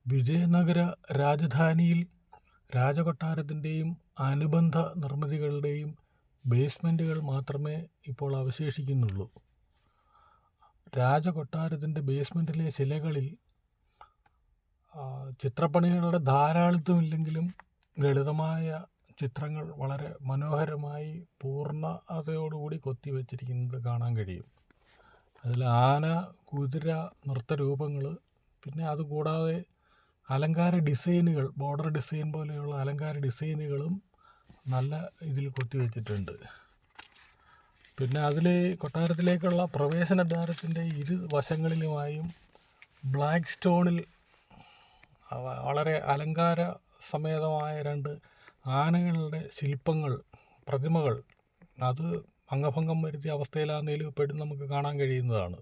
വിജയനഗര രാജധാനിയിൽ രാജകൊട്ടാരത്തിൻ്റെയും അനുബന്ധ നിർമ്മിതികളുടെയും ബേസ്മെൻറ്റുകൾ മാത്രമേ ഇപ്പോൾ അവശേഷിക്കുന്നുള്ളൂ. രാജകൊട്ടാരത്തിൻ്റെ ബേസ്മെൻറ്റിലെ ശിലകളിൽ ചിത്രപ്പണികളുടെ ധാരാളിത്തമില്ലെങ്കിലും ലളിതമായ ചിത്രങ്ങൾ വളരെ മനോഹരമായി പൂർണ്ണതയോടുകൂടി കൊത്തിവെച്ചിരിക്കുന്നത് കാണാൻ കഴിയും. അതിൽ ആന, കുതിര, നൃത്തരൂപങ്ങൾ, പിന്നെ അതുകൂടാതെ അലങ്കാര ഡിസൈനുകൾ, ബോർഡർ ഡിസൈൻ പോലെയുള്ള അലങ്കാര ഡിസൈനുകളും നല്ല ഇതിൽ കൊത്തിവെച്ചിട്ടുണ്ട്. പിന്നെ അതിൽ കൊട്ടാരത്തിലേക്കുള്ള പ്രവേശനദ്വാരത്തിൻ്റെ ഇരുവശങ്ങളിലുമായും ബ്ലാക്ക് സ്റ്റോണിൽ വളരെ അലങ്കാര സമേതമായ 2 ആനകളുടെ ശില്പങ്ങൾ, പ്രതിമകൾ, അത് അംഗഭംഗം വരുത്തിയ അവസ്ഥയിലാണെങ്കിലും ഇപ്പോഴും നമുക്ക് കാണാൻ കഴിയുന്നതാണ്.